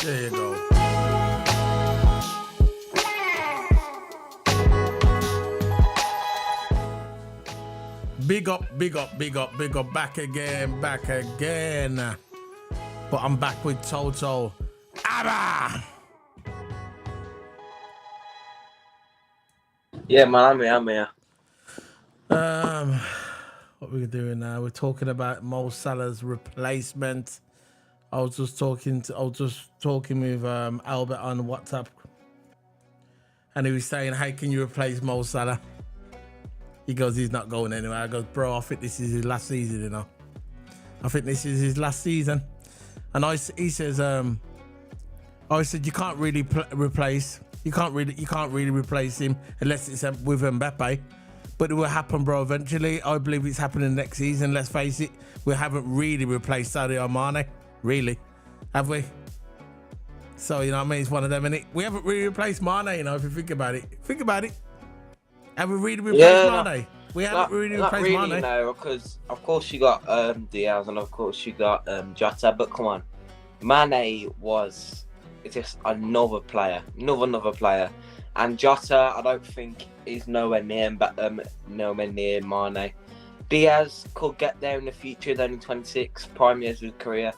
There you go. Big up, big up, big up, big up. Back again, back again. But I'm back with Toto. Abba! Yeah, man, I'm here. What we're doing now? We're talking about Mo Salah's replacement. I was just talking with Albert on WhatsApp, and he was saying, "How can you replace Mo Salah?" He goes, "He's not going anywhere." I go, "Bro, I think this is his last season. You know, I think this is his last season." And he says, I said, "You can't really replace. You can't really replace him unless it's with Mbappé." But it will happen, bro, eventually. I believe it's happening next season. Let's face it, we haven't really replaced Sadio Mane, really, have we? So, you know what I mean? It's one of them, innit? We haven't really replaced Mane, you know, if you think about it. Think about it. Have we really replaced Mane? We haven't really replaced Mane. No, because, of course, you got Diaz and, of course, you got Jota. But, come on, Mane was just another player. And Jota, I don't think is nowhere near Mane. Diaz could get there in the future. He's only 26, prime years of his career.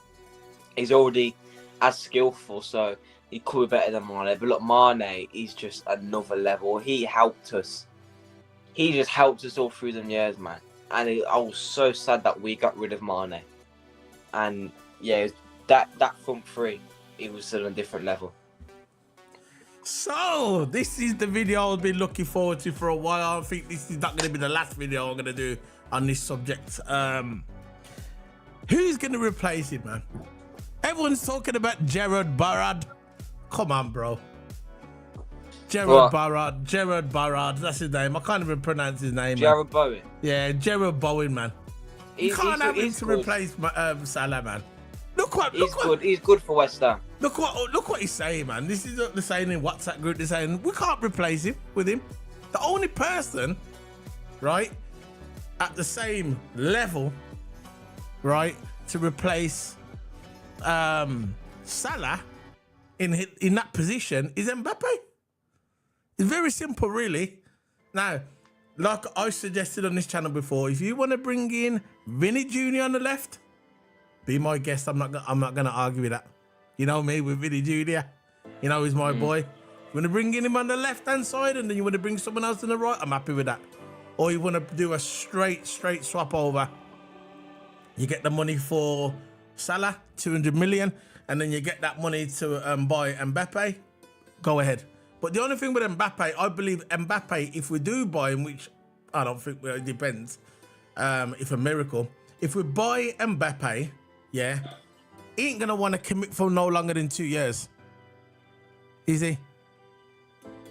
He's already as skillful, so he could be better than Mane. But look, Mane is just another level. He helped us. He just helped us all through them years, man. And I was so sad that we got rid of Mane. And yeah, that front three, it was on a different level. So, this is the video I've been looking forward to for a while. I think this is not going to be the last video I'm going to do on this subject. Who's going to replace him, man? Everyone's talking about Gerard Barrad. Come on, bro. Gerard Barrad, that's his name. I can't even pronounce his name. Gerard Bowen. Yeah, Gerard Bowen, man. You can't have him to replace Salah, man. He's good for West Ham. Look what he's saying, man. This is what they're saying in WhatsApp group. They're saying we can't replace him with him. The only person, right, at the same level, right, to replace Salah in that position is Mbappé. It's very simple, really. Now, like I suggested on this channel before, if you want to bring in Vinny Jr. on the left, be my guest. I'm not gonna argue with that. You know me with Vinny Jr. You know he's my boy. You want to bring in him on the left hand side, and then you want to bring someone else on the right. I'm happy with that. Or you want to do a straight swap over. You get the money for Salah, 200 million, and then you get that money to buy Mbappé. Go ahead. But the only thing with Mbappé, I believe Mbappé, if we do buy him, which I don't think, well, it depends. If a miracle, if we buy Mbappé, yeah, he ain't gonna want to commit for no longer than 2 years. Is he?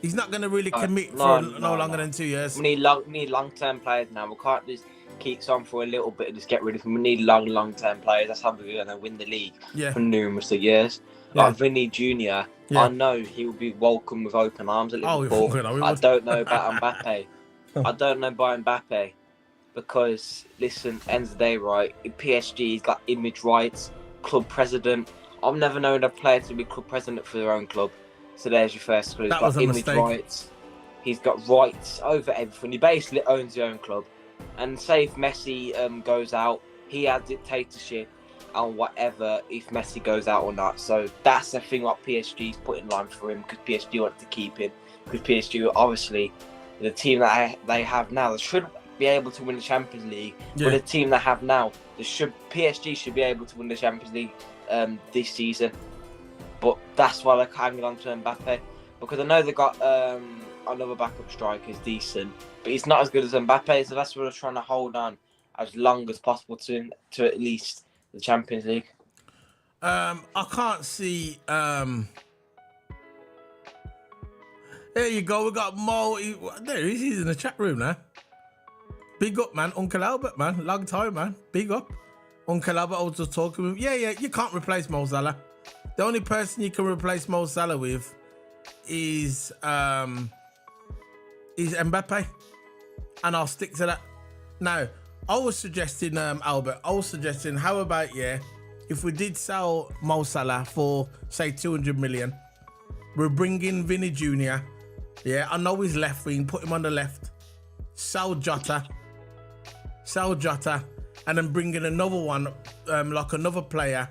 He's not gonna really commit for no longer than 2 years. We need long-term players now. We can't just keep on for a little bit and just get rid of him. We need long-term players. That's how we're gonna win the league for numerous years. Yeah. Like Vinny Jr., I know he will be welcome with open arms at Liverpool. I don't know about Mbappe. I don't know about Mbappe because, listen, end of the day, right, PSG's got image rights, club president. I've never known a player to be club president for their own club. So there's your first clue. He's got image rights. He's got rights over everything. He basically owns his own club. And say if Messi goes out, he has dictatorship and whatever if Messi goes out or not. So that's the thing what PSG's put in line for him, because PSG wanted to keep him. Because PSG, obviously, the team that they have now, they should be able to win the Champions League. Yeah. But the team they have now, PSG should be able to win the Champions League this season. But that's why they're hanging on to Mbappe. Because I know they got another backup striker is decent, but he's not as good as Mbappe. So that's why they're trying to hold on as long as possible to at least the Champions League. I can't see. There you go. We got Mo. There he is. He's in the chat room now. Big up, man. Uncle Albert, man. Long time, man. Big up. Uncle Albert, I was just talking with him. Yeah. You can't replace Mo Salah. The only person you can replace Mo Salah with is Mbappe. And I'll stick to that. Now, I was suggesting, Albert, how about, if we did sell Mo Salah for, say, 200 million, we're bringing Vinny Jr. Yeah, I know he's left wing, put him on the left. Sell Jota, and then bring in another one, like another player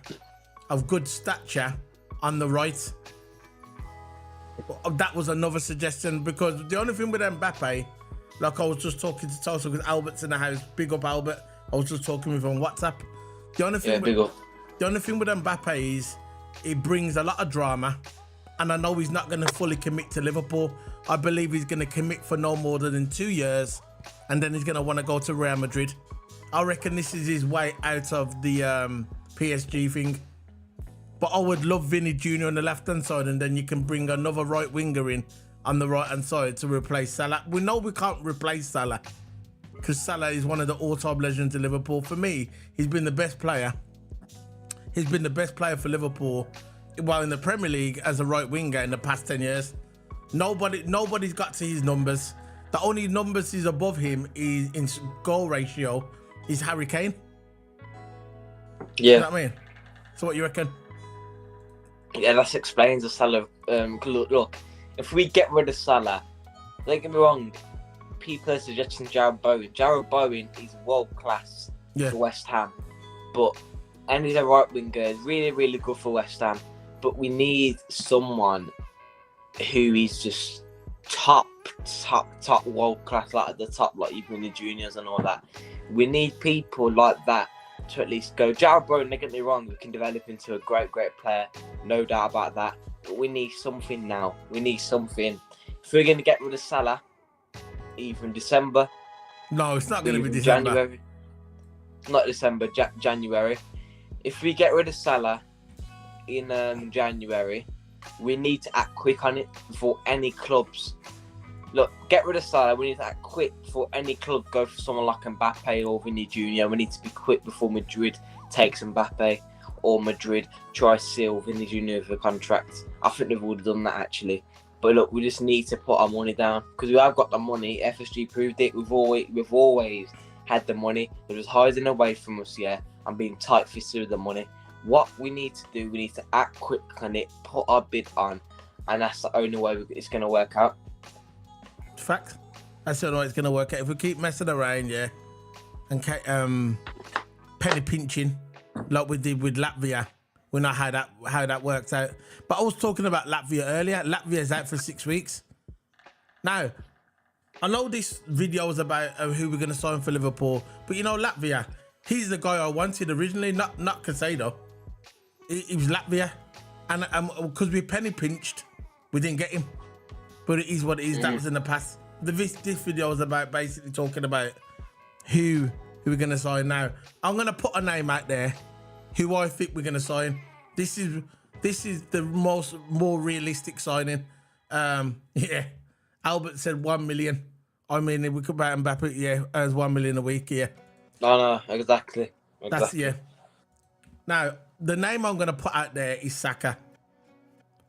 of good stature on the right. That was another suggestion, because the only thing with Mbappe, like I was just talking to Tulsa because Albert's in the house. Big up, Albert. I was just talking with him on WhatsApp. The only thing with Mbappe is he brings a lot of drama, and I know he's not going to fully commit to Liverpool. I believe he's going to commit for no more than 2 years, and then he's going to want to go to Real Madrid. I reckon this is his way out of the PSG thing. But I would love Vinny Jr. on the left-hand side, and then you can bring another right winger in on the right-hand side to replace Salah. We know we can't replace Salah because Salah is one of the all-time legends of Liverpool. For me, he's been the best player. He's been the best player for Liverpool while in the Premier League as a right winger in the past 10 years. Nobody's got to his numbers. The only numbers he's above him is in goal ratio is Harry Kane. Yeah. You know what I mean? So what you reckon? Yeah, that explains the Salah. Look, if we get rid of Salah, don't get me wrong, people are suggesting Jarrod Bowen. Jarrod Bowen is world class for West Ham, and he's a right winger, really, really good for West Ham. But we need someone who is just top world class, like at the top, like even the juniors and all that. We need people like that to at least go. Jarrod Bowen, don't get me wrong, we can develop into a great player, no doubt about that. But we need something now. We need something. If we're going to get rid of Salah, either in December. No, it's not going to be December. January. Not December, January. If we get rid of Salah in January, we need to act quick on it before any clubs. Look, get rid of Salah. We need to act quick before any club go for someone like Mbappé or Vinny Jr. We need to be quick before Madrid takes Mbappé or Madrid try to seal Vinny Jr. with a contract. I think they've already done that actually. But look, we just need to put our money down because we have got the money. FSG proved it. We've always had the money. They're just hiding away from us, and being tight-fisted with the money. What we need to do, we need to act quick on it, put our bid on, and that's the only way it's going to work out. Fact. That's the only way it's going to work out. If we keep messing around, and penny pinching like we did with Latvia, we know how that works out. But I was talking about Latvia earlier. Latvia's out for 6 weeks. Now, I know this video is about who we're going to sign for Liverpool, but Latvia, he's the guy I wanted originally, not Casado. It was Latvia, and because we penny pinched, we didn't get him. But it is what it is. That was in the past. This video is about basically talking about who we're going to sign now. I'm going to put a name out there who I think we're going to sign. This is the more realistic signing. Albert said 1 million. I mean, if we could buy Mbappé, as 1 million a week, No, exactly. That's Now, the name I'm going to put out there is Saka.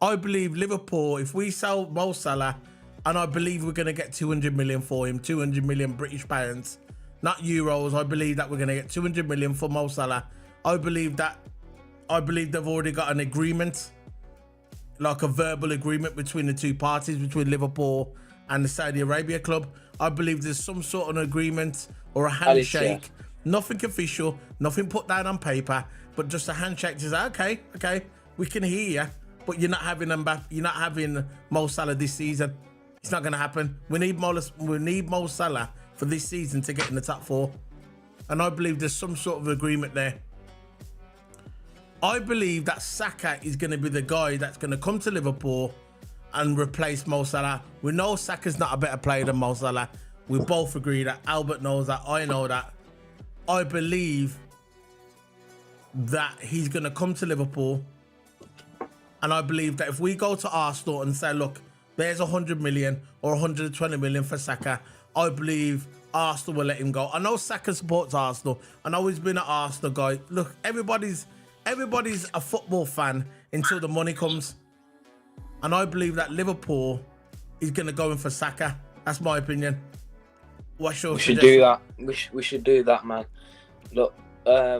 I believe Liverpool, if we sell Mo Salah, and I believe we're going to get 200 million for him, 200 million British pounds, not euros. I believe that we're going to get 200 million for Mo Salah. I believe they've already got an agreement, like a verbal agreement between the two parties, between Liverpool and the Saudi Arabia club. I believe there's some sort of agreement or a handshake. Nothing official, nothing put down on paper, but just a handshake to say, okay, we can hear you, but you're not having Mo Salah this season. It's not going to happen. We need Mo Salah for this season to get in the top 4. And I believe there's some sort of agreement there. I believe that Saka is going to be the guy that's going to come to Liverpool and replace Mo Salah. We know Saka's not a better player than Mo Salah. We both agree that. Albert knows that. I know that. I believe that he's going to come to Liverpool, and I believe that if we go to Arsenal and say, look, there's 100 million or 120 million for Saka, I believe Arsenal will let him go. I know Saka supports Arsenal. I know he's been an Arsenal guy. Look, everybody's a football fan until the money comes, and I believe that Liverpool is going to go in for Saka. That's my opinion. What's your suggestion? Do that. We should do that, man. Look, I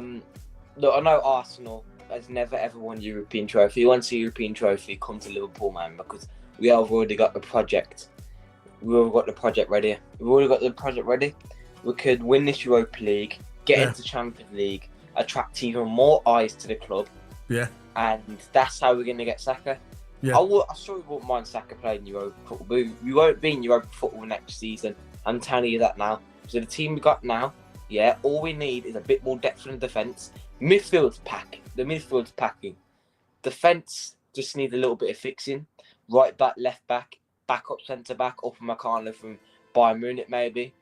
know Arsenal has never ever won a European trophy. If he wants a European trophy, come to Liverpool, man, because we have already got the project. We've already got the project ready. We could win this Europa League, get into Champions League, attract even more eyes to the club. Yeah. And that's how we're going to get Saka. Yeah. I sure wouldn't mind Saka playing Europa football. We won't be in Europa football next season. I'm telling you that now. So the team we got now, all we need is a bit more depth in defence. The midfield's packing. Defence just needs a little bit of fixing. Right back, left back, backup centre back, up in Makano from Bayern Munich maybe.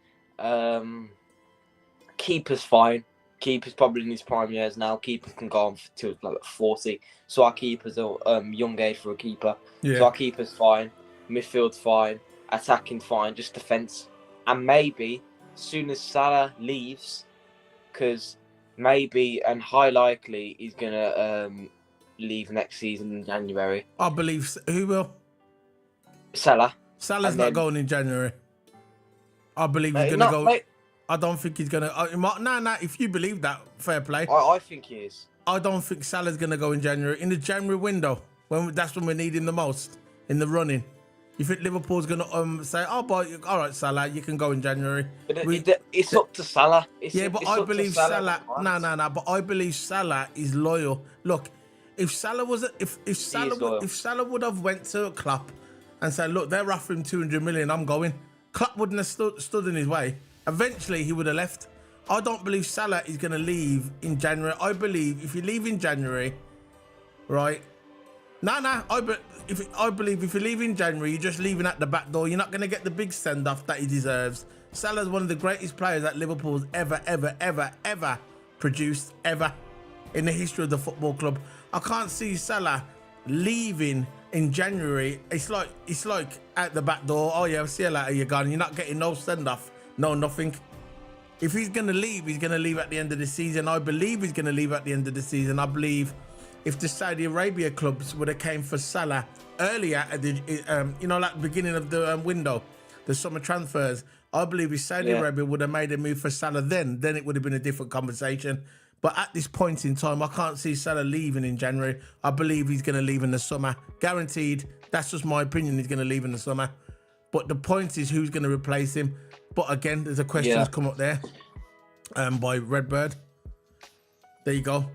Keeper's fine. Keeper's probably in his prime years now. Keeper can go on till like 40. So our keeper's a young age for a keeper. Yeah. So our keeper's fine. Midfield's fine. Attacking's fine. Just defence. And maybe as soon as Salah leaves, because maybe and high likely he's gonna leave next season in January. I believe who will? Salah. Salah's not going in January. I believe he's gonna go. I don't think he's gonna. No. If you believe that, fair play. I think he is. I don't think Salah's gonna go in January. In the January window, that's when we need him the most in the running. You think Liverpool's gonna say, "Oh, boy, all right, Salah, you can go in January"? But it's up to Salah. But I believe Salah. No. But I believe Salah is loyal. Look, if Salah was, if Salah would have went to Klopp and said, "Look, they're offering 200 million, I'm going," Klopp wouldn't have stood in his way. Eventually, he would have left. I don't believe Salah is going to leave in January. I believe if you leave in January, right? I believe if you leave in January, you're just leaving at the back door. You're not going to get the big send-off that he deserves. Salah's one of the greatest players that Liverpool's ever produced, ever, in the history of the football club. I can't see Salah leaving in January. It's like at the back door. Oh yeah, see you later, you're gone. You're not getting no send-off. No, nothing. If he's going to leave, he's going to leave at the end of the season. I believe he's going to leave at the end of the season. I believe if the Saudi Arabia clubs would have came for Salah earlier at the, like the beginning of the window, the summer transfers, I believe if Saudi Arabia would have made a move for Salah then it would have been a different conversation. But at this point in time, I can't see Salah leaving in January. I believe he's going to leave in the summer. Guaranteed. That's just my opinion. He's going to leave in the summer. But the point is who's going to replace him. But again, there's a question that's come up there by Redbird. There you go.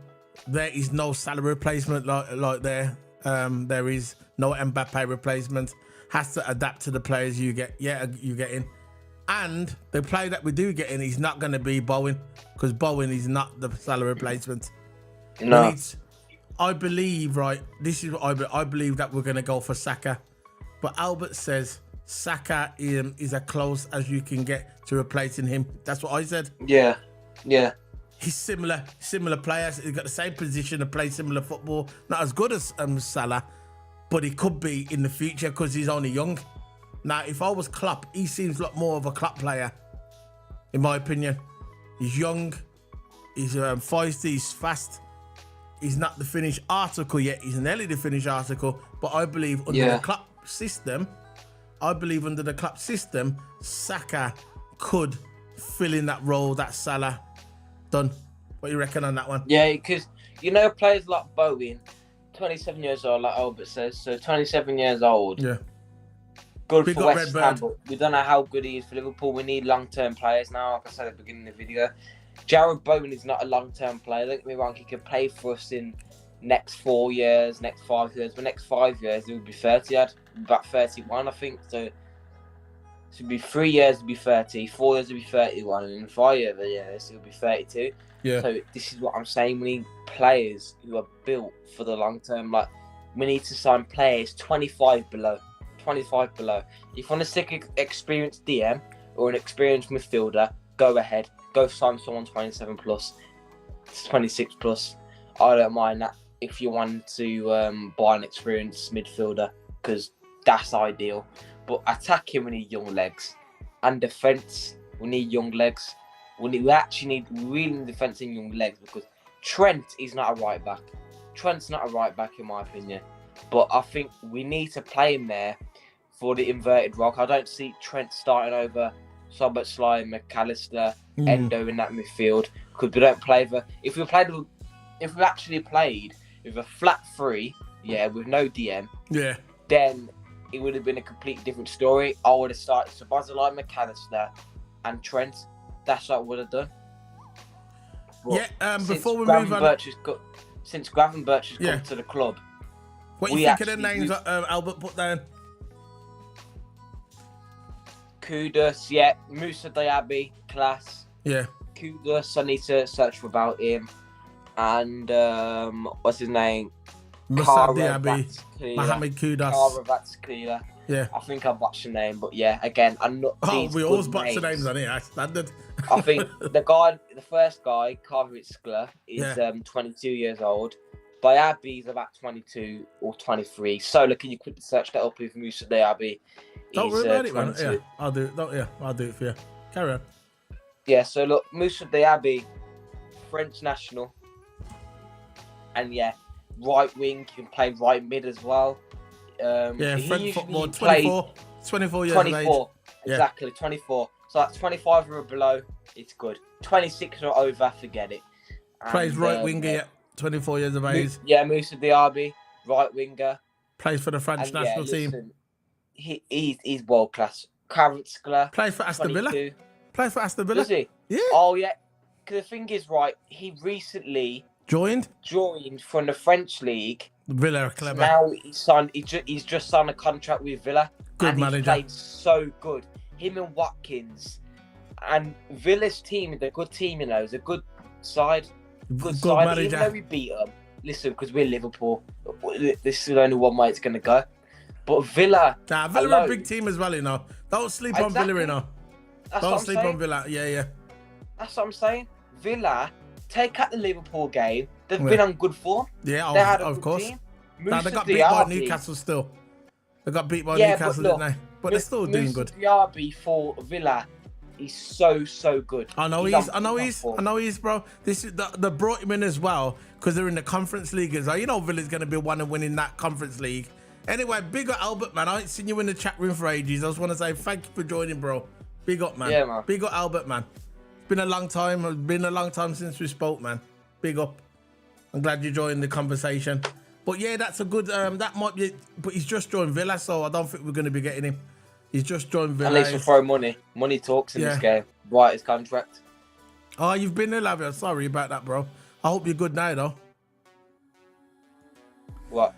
There is no Salah replacement like there. There is no Mbappé replacement. Has to adapt to the players you get. Yeah, you get in. And the player that we do get in, he's not going to be Bowen, because Bowen is not the Salah replacement. No. I believe, right, this is what I believe that we're going to go for Saka. But Albert says Saka is as close as you can get to replacing him. That's what I said. Yeah. He's similar players. He's got the same position and play similar football. Not as good as Salah, but he could be in the future because he's only young. Now, if I was Klopp, he seems a lot more of a Klopp player, in my opinion. He's young, he's feisty, he's fast. He's not the finished article yet. He's nearly the finished article, but I believe under the Klopp system, Saka could fill in that role that Salah done. What do you reckon on that one? Yeah, because, players like Bowen, 27 years old, like Albert says, so 27 years old. Yeah. Good for West Ham, but we don't know how good he is for Liverpool. We need long-term players now, like I said at the beginning of the video. Jared Bowen is not a long-term player. Don't get me wrong, he could play for us in next 4 years, next 5 years. But next 5 years, he would be 30. About 31, I think. So it would be 3 years to be 30, 4 years to be 31, and in 5 years, he'll be 32. Yeah. So this is what I'm saying. We need players who are built for the long term. Like, we need to sign players 25 below. 25 below. If you want to stick an experienced DM or an experienced midfielder, go ahead. Go sign someone 27 plus, 26 plus. I don't mind that if you want to buy an experienced midfielder, because that's ideal. But attacking, we need young legs. And defence, we need young legs. We actually need really defence and young legs, because Trent is not a right back. Trent's not a right back in my opinion. But I think we need to play him there for the inverted rock. I don't see Trent starting over Szoboszlai, McAllister, Endo in that midfield, because we don't play if we played with if we actually played with a flat 3, with no DM, then it would have been a completely different story. I would have started Szoboszlai, McAllister, and Trent. That's what I would have done. But before we move on, since Gravenberch has come to the club, what do you think of the names that Albert put down? Kudus, Moussa Diaby, class. Yeah. Kudus, I need to search for about him. And what's his name? Moussa Diaby, Mohamed Kudus. Yeah. I think I've watched the name, but again, I'm not. We always watch the names on here, standard. I think the first guy, Kvaratskhelia, is 22 years old. Diaby is about 22 or 23. Sola, can you quickly search that up with Moussa Diaby? Don't worry about it, man. Yeah, I'll do it. I'll do it for you. Carry on. Yeah, so look, Moussa Diaby, French national. And right wing, you can play right mid as well. French football, 24 years of age. Exactly, 24. So that's 25 or below, it's good. 26 or over, forget it. Plays right winger, 24 years of age. Moussa Diaby, right winger. Plays for the French national team. He's world class. Kvaratskhelia. Plays for Aston Villa. Plays for Aston Villa. Does he? Yeah. Oh yeah. Because the thing is, he recently joined from the French league. Villa are clever. Now he's just signed a contract with Villa. Good manager. He's played so good. Him and Watkins. And Villa's team is a good team, it's a good side. Good side. Manager. Even though we beat them, listen, because we're Liverpool, this is only one way it's going to go. But Villa... Villa are a big team as well, Don't sleep on Villa, Don't sleep on Villa. Yeah. That's what I'm saying. Villa, take out the Liverpool game. They've been on good form. Yeah, they had a of good course. Team. They got beat by Newcastle still. They got beat by Newcastle, didn't they? But they're still doing good. Diaby for Villa, he's so good. I know he's, bro. This is they brought him in as well because they're in the Conference League as well. Villa's going to be one and winning that Conference League. Anyway, big up Albert, man. I ain't seen you in the chat room for ages. I just want to say thank you for joining, bro. Big up, man. Yeah, man. Big up Albert, man. It's been a long time. It's been a long time since we spoke, man. Big up. I'm glad you joined the conversation. But yeah, that's a good. That might be. But he's just joined Villa, so I don't think we're going to be getting him. He's just joined Villa. At least we'll throw money. Money talks in this game. Right, his contract. Oh, you've been ill, have you? Sorry about that, bro. I hope you're good now, though. What?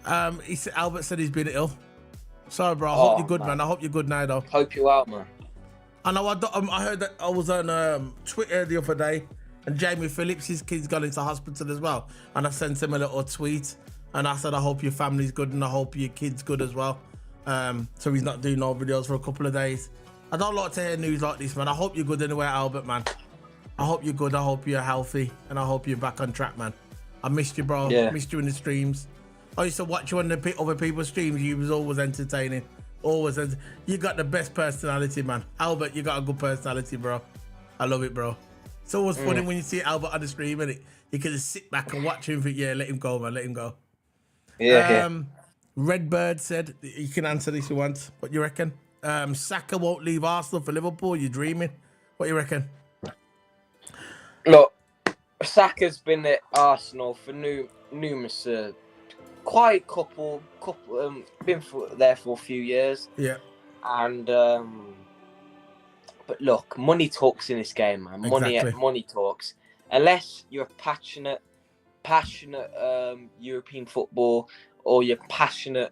Albert said he's been ill. Sorry, bro. I hope you're good, man. I hope you're good now, though. Hope you're out, man. I know. I heard that I was on Twitter the other day, and Jamie Phillips, his kid's gone into hospital as well. And I sent him a little tweet, and I said, I hope your family's good, and I hope your kid's good as well. So he's not doing no videos for a couple of days. I don't like to hear news like this, man. I hope you're good anyway, Albert, man. I hope you're good. I hope you're healthy, and I hope you're back on track, man. I missed you, bro. Yeah. Missed you in the streams. I used to watch you on the other people's streams. You was always entertaining. Always. You got the best personality, man. Albert, you got a good personality, bro. I love it, bro. It's always funny when you see Albert on the stream, and you can just sit back and watch him and think, yeah, let him go, man. Let him go. Yeah. Redbird said, you can answer this if you want. What you reckon? Saka won't leave Arsenal for Liverpool. You're dreaming. What you reckon? Look, Saka's been at Arsenal for numerous, quite a couple, been there for a few years. Yeah. And but look, money talks in this game, man. Exactly. Money talks. Unless you're a passionate European football, or you're passionate,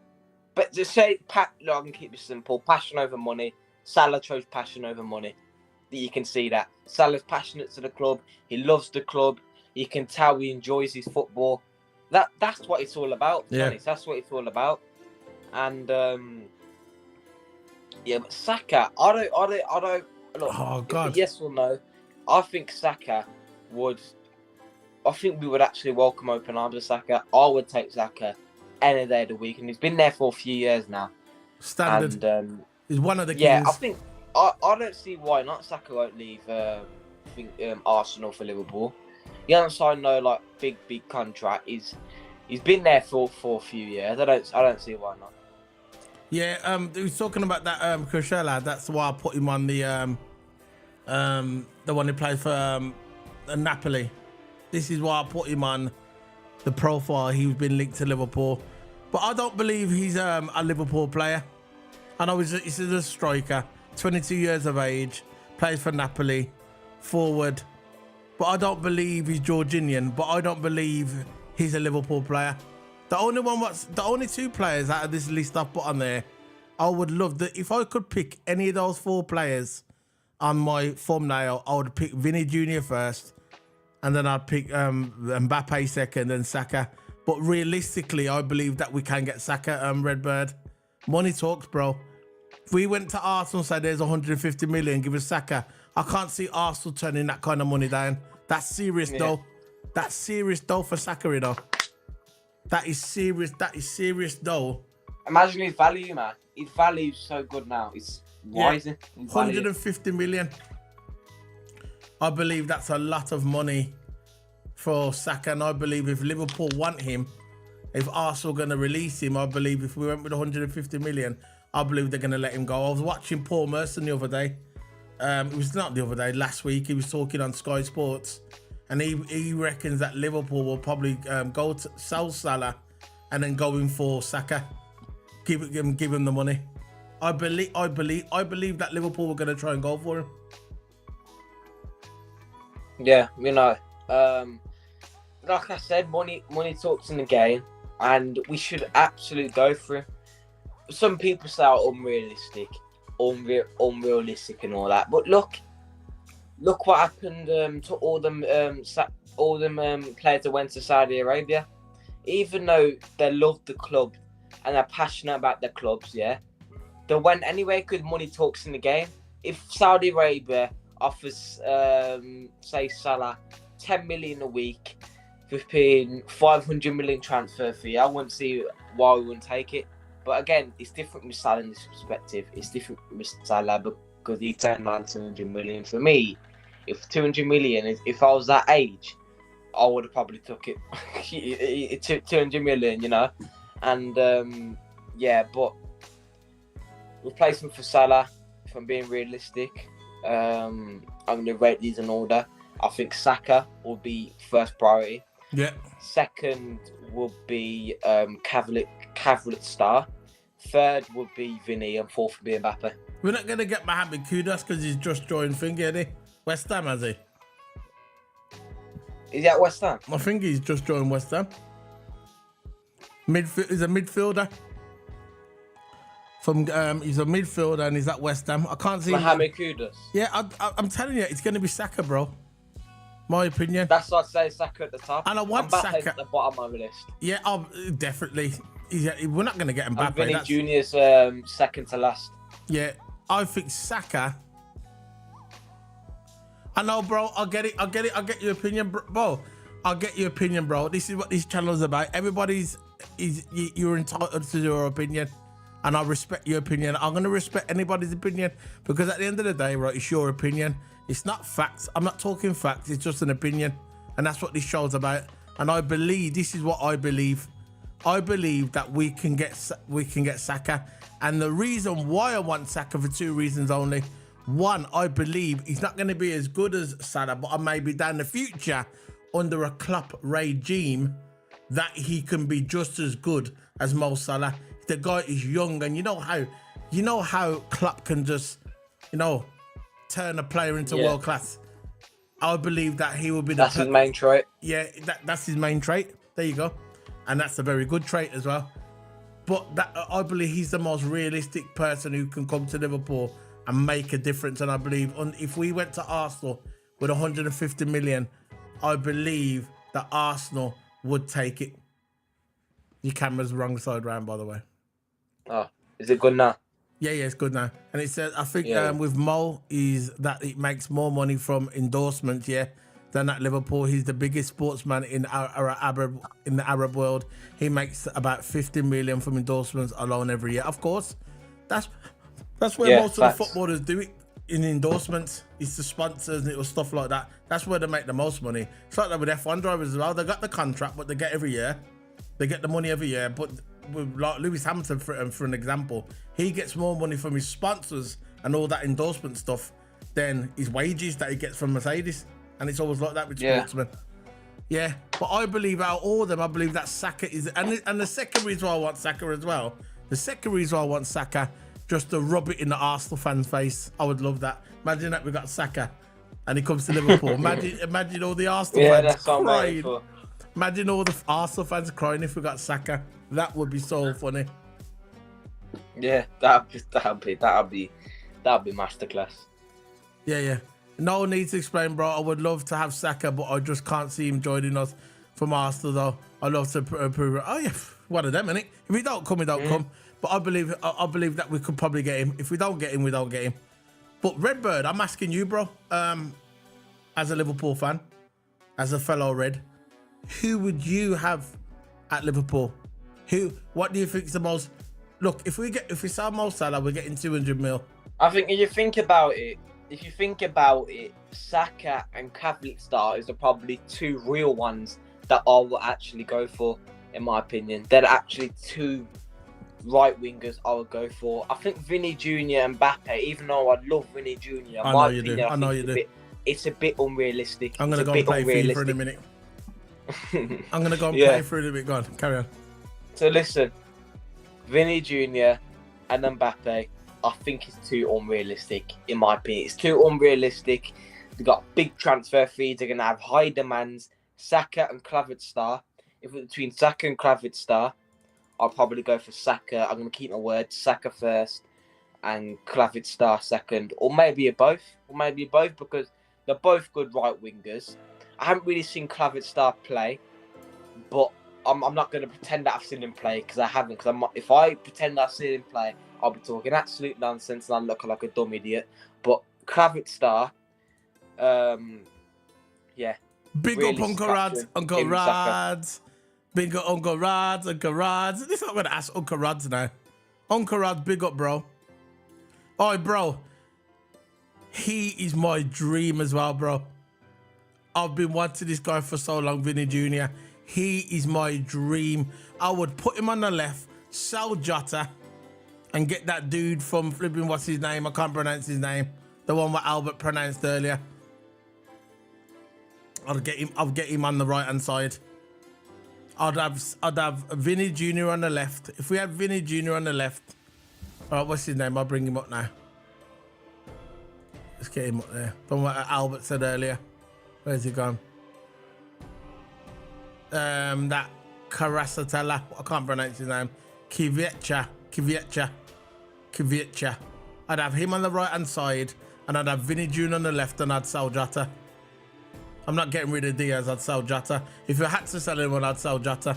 but to say, I can keep it simple. Passion over money. Salah chose passion over money. You can see that. Salah's passionate to the club. He loves the club. You can tell he enjoys his football. That's what it's all about. To be honest. That's what it's all about. And but Saka, I don't. Look, oh God. Yes or no? I think Saka would. I think we would actually welcome open arms with Saka. I would take Saka any day of the week, and he's been there for a few years now. Standard. And he's one of the kings. Yeah, I think I don't see why not. Saka won't leave. Arsenal for Liverpool. He hasn't signed no big contract. He's been there for a few years. I don't see why not. Yeah, he was talking about that Krishella. That's why I put him on the one who played for Napoli. This is why I put him on the profile. He's been linked to Liverpool, but I don't believe he's a Liverpool player. I know he's a striker, 22 years of age, plays for Napoli, forward. But I don't believe he's Georginian. But I don't believe he's a Liverpool player. The only two players out of this list I've put on there, I would love that if I could pick any of those 4 players on my thumbnail, I would pick Vinny Jr. first, and then I'd pick Mbappé second, and Saka. But realistically, I believe that we can get Saka, Redbird. Money talks, bro. If we went to Arsenal and said there's 150 million, give us Saka, I can't see Arsenal turning that kind of money down. That's serious though. That's serious though for Saka, you know. That is serious. That is serious though. Imagine his value, man. His value's so good now. It's rising. 150 million. I believe that's a lot of money for Saka, and I believe if Liverpool want him, if Arsenal are going to release him, I believe if we went with 150 million, I believe they're going to let him go. I was watching Paul Merson the other day. It was not the other day, last week. He was talking on Sky Sports, and he reckons that Liverpool will probably go to sell Salah and then go in for Saka. Give him the money. I believe that Liverpool were going to try and go for him. Yeah, you know, like I said, money talks in the game, and we should absolutely go for it. Some people say unrealistic, unrealistic, and all that. But look what happened to all them players that went to Saudi Arabia. Even though they love the club and are passionate about their clubs, yeah, they went anyway because money talks in the game. If Saudi Arabia offers, say, Salah 10 million a week for paying 500 million transfer fee, I wouldn't see why we wouldn't take it. But again, it's different with Salah in this perspective. It's different with Salah because he turned on 200 million. For me, if 200 million, if I was that age, I would have probably took it. It took 200 million, you know. And yeah, but replacement for Salah, if I'm being realistic, I'm going to rate these in order. I think Saka will be first priority. Yeah. Second would be Cavalier Star. Third would be Vinny, and fourth would be Mbappé. We're not going to get Mohamed Kudus because he's just joined thing, isn't he? West Ham, has he? Is he at West Ham? I think he's just joined West Ham. He's a midfielder. He's a midfielder and he's at West Ham. I can't see Mohamed Kudus. Yeah, I'm telling you, it's going to be Saka, bro. My opinion. That's what I'd say, Saka at the top. And I want Saka at the bottom of my list. Yeah, definitely. We're not going to get Mbappé. And Vinny Junior's second to last. Yeah, I think Saka. I know, bro. I get it. I get your opinion, bro. I get your opinion, bro. This is what this channel is about. You're entitled to your opinion, and I respect your opinion. I'm gonna respect anybody's opinion because at the end of the day, right, it's your opinion. It's not facts. I'm not talking facts. It's just an opinion, and that's what this show's about. And I believe this is what I believe. I believe that we can get Saka, and the reason why I want Saka for 2 reasons only. One, I believe he's not going to be as good as Salah, but maybe down the future under a Klopp regime that he can be just as good as Mo Salah. The guy is young, and you know how Klopp can just, turn a player into world class. I believe that he will be that's his main trait. Yeah, that's his main trait. There you go, and that's a very good trait as well. But I believe he's the most realistic person who can come to Liverpool and make a difference. And I believe if we went to Arsenal with 150 million, I believe that Arsenal would take it. Your camera's wrong side round, by the way. Oh, is it good now? Yeah, it's good now. And it says, I think with Mo is that it makes more money from endorsements, than at Liverpool. He's the biggest sportsman in the Arab world. He makes about 50 million from endorsements alone every year. Of course, that's where most of the footballers do it, in endorsements. It's the sponsors and it was stuff like that. That's where they make the most money. It's like that with F1 drivers as well. They got the contract, but they get every year. They get the money every year. But with like Lewis Hamilton, for an example, he gets more money from his sponsors and all that endorsement stuff than his wages that he gets from Mercedes. And it's always like that with sportsmen. Yeah, but I believe out of all of them, I believe that Saka is, and the second reason why I want Saka as well. The second reason why I want Saka, just to rub it in the Arsenal fans' face. I would love that. Imagine that we got Saka, and he comes to Liverpool. Imagine all the Arsenal fans crying. Imagine all the Arsenal fans crying if we got Saka. That would be so funny. Yeah, that'd be masterclass. Yeah. No need to explain, bro. I would love to have Saka, but I just can't see him joining us from Arsenal, though. I'd love to prove it. Oh, yeah, one of them, innit? If he don't come, he don't come. But I believe that we could probably get him. If we don't get him, we don't get him. But Redbird, I'm asking you, bro, as a Liverpool fan, as a fellow Red, who would you have at Liverpool? What do you think is the most? Look, if we sell Mo Salah, we're getting 200 mil. I think if you think about it, Saka and Kvalitskar is probably two real ones that I will actually go for, in my opinion. They're actually two right wingers I would go for. I think Vinny Jr. and Mbappe, even though I love Vinny Jr., I know you do. It's a bit unrealistic. I'm going to go and play FIFA in a minute. I'm going to go and play for it a bit. Go on, carry on. So listen, Vinny Jr. and Mbappe, I think it's too unrealistic, in my opinion. It's too unrealistic. They've got big transfer fees. They're going to have high demands. Saka and Kvalitskar. If it's between Saka and Kvalitskar, I'll probably go for Saka. I'm going to keep my word. Saka first and Kvalitskar second. Or maybe both. Because they're both good right wingers. I haven't really seen Kvalitskar play. But I'm not going to pretend that I've seen him play, because I haven't. If I pretend I've seen him play, I'll be talking absolute nonsense and I'll look like a dumb idiot. But Kvalitskar, yeah. Big up Uncle Rads. Big up Uncle Rads. This is not going to ask Uncle Rads now. Uncle Rads, big up, bro. Oi, bro. He is my dream as well, bro. I've been wanting this guy for so long, Vinny Jr. He is my dream. I would put him on the left, sell Jota, and get that dude from flipping, what's his name? I can't pronounce his name. The one what Albert pronounced earlier. I'll get him on the right hand side. I'd have Vinny Jr. on the left. If we have Vinny Jr. on the left, all right, what's his name? I'll bring him up now. Let's get him up there. From what Albert said earlier. Where's he gone? That Carasatella. I can't pronounce his name. Kviecha. I'd have him on the right hand side, and I'd have Vinny Jr. on the left, and I'd sell Jota. I'm not getting rid of Diaz. I'd sell Jota. If I had to sell anyone, I'd sell Jota,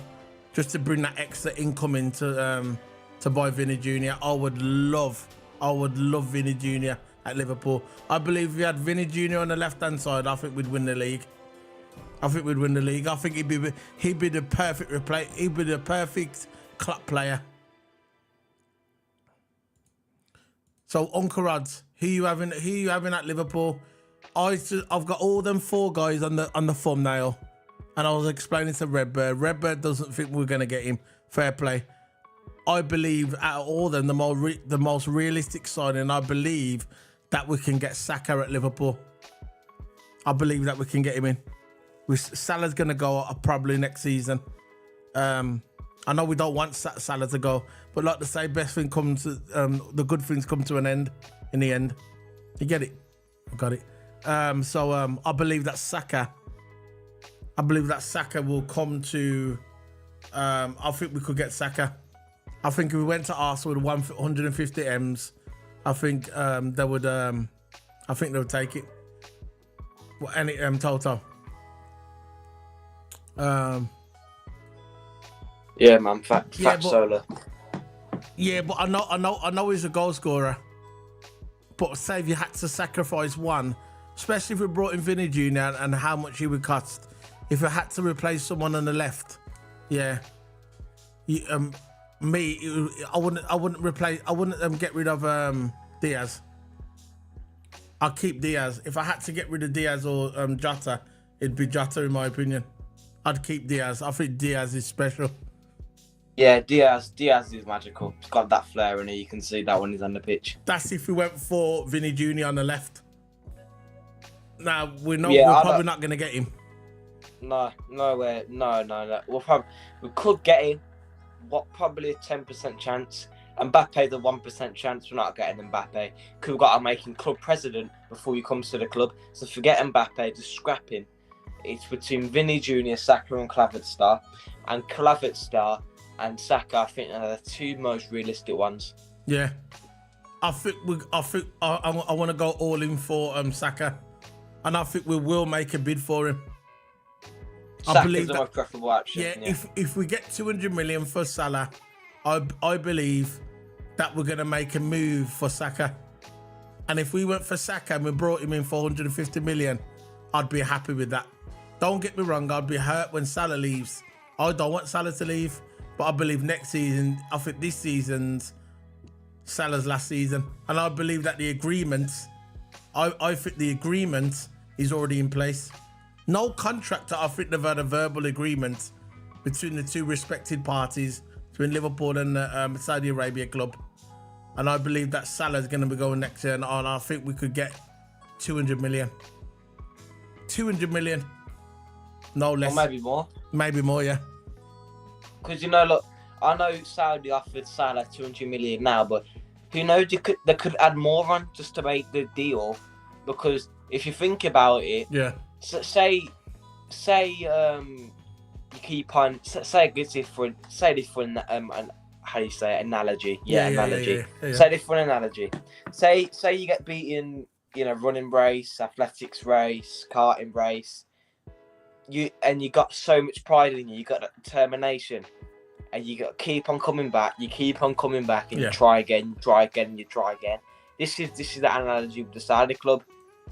just to bring that extra income in to buy Vinny Jr. I would love Vinny Jr. at Liverpool. I believe if we had Vinny Jr. on the left hand side, I think we'd win the league. I think he'd be the perfect replay. He'd be the perfect club player. So Uncle Rods, who you having at Liverpool? I've got all them four guys on the thumbnail, and I was explaining to Redbird. Redbird doesn't think we're gonna get him. Fair play. I believe out of all of them, the most realistic signing, I believe that we can get Saka at Liverpool. I believe that we can get him in. Salah's gonna go probably next season. I know we don't want Salah to go, but like to say, best thing comes to the good things come to an end in the end. You get it? I got it. I believe that Saka. Will come to. I think we could get Saka. I think if we went to Arsenal with 150 M's, I think they would. I think they would take it. What any total? Yeah, man. Fat Solar. Yeah, but I know he's a goal scorer. But say if you had to sacrifice one, especially if we brought in Vinny Jr. and how much he would cost, if I had to replace someone on the left, yeah, I wouldn't get rid of Diaz. I'll keep Diaz. If I had to get rid of Diaz or Jota, it'd be Jota in my opinion. I'd keep Diaz. I think Diaz is special. Yeah, Diaz is magical. He's got that flair in it. You can see that when he's on the pitch. That's if we went for Vinny Jr. on the left. Now, we're probably not going to get him. No, nowhere. No. We could get in. Probably a 10% chance. Mbappe, the 1% chance. We're not getting Mbappe. Because we've got to make him club president before he comes to the club. So forget Mbappe, just scrap him. It's between Vinny Jr., Saka, and Klavertstar. And Klavertstar and Saka, I think, are the two most realistic ones. Yeah. I want to go all in for Saka. And I think we will make a bid for him. Saka's I believe the most preferable option. Yeah, if we get 200 million for Salah, I believe that we're going to make a move for Saka. And if we went for Saka and we brought him in for 150 million, I'd be happy with that. Don't get me wrong, I'd be hurt when Salah leaves. I don't want Salah to leave, but I believe next season, I think this season's Salah's last season. And I believe that the agreement, I think the agreement is already in place. No contractor, I think they've had a verbal agreement between the two respected parties, between Liverpool and the Saudi Arabia club. And I believe that Salah's going to be going next year, and I think we could get 200 million. 200 million. No less. Or maybe more. Maybe more, yeah. Because, look, I know Saudi offered Salah 200 million now, but who knows, they could add more on just to make the deal. Because if you think about it, yeah. So say you keep on say this for how do you say it? Analogy? Yeah, analogy. Yeah. Say this for an analogy. Say you get beaten in a running race, athletics race, karting race. You got so much pride in you. You got that determination, and you got to keep on coming back. You keep on coming back, and you try again, and you try again. This is the analogy with the Saudi club.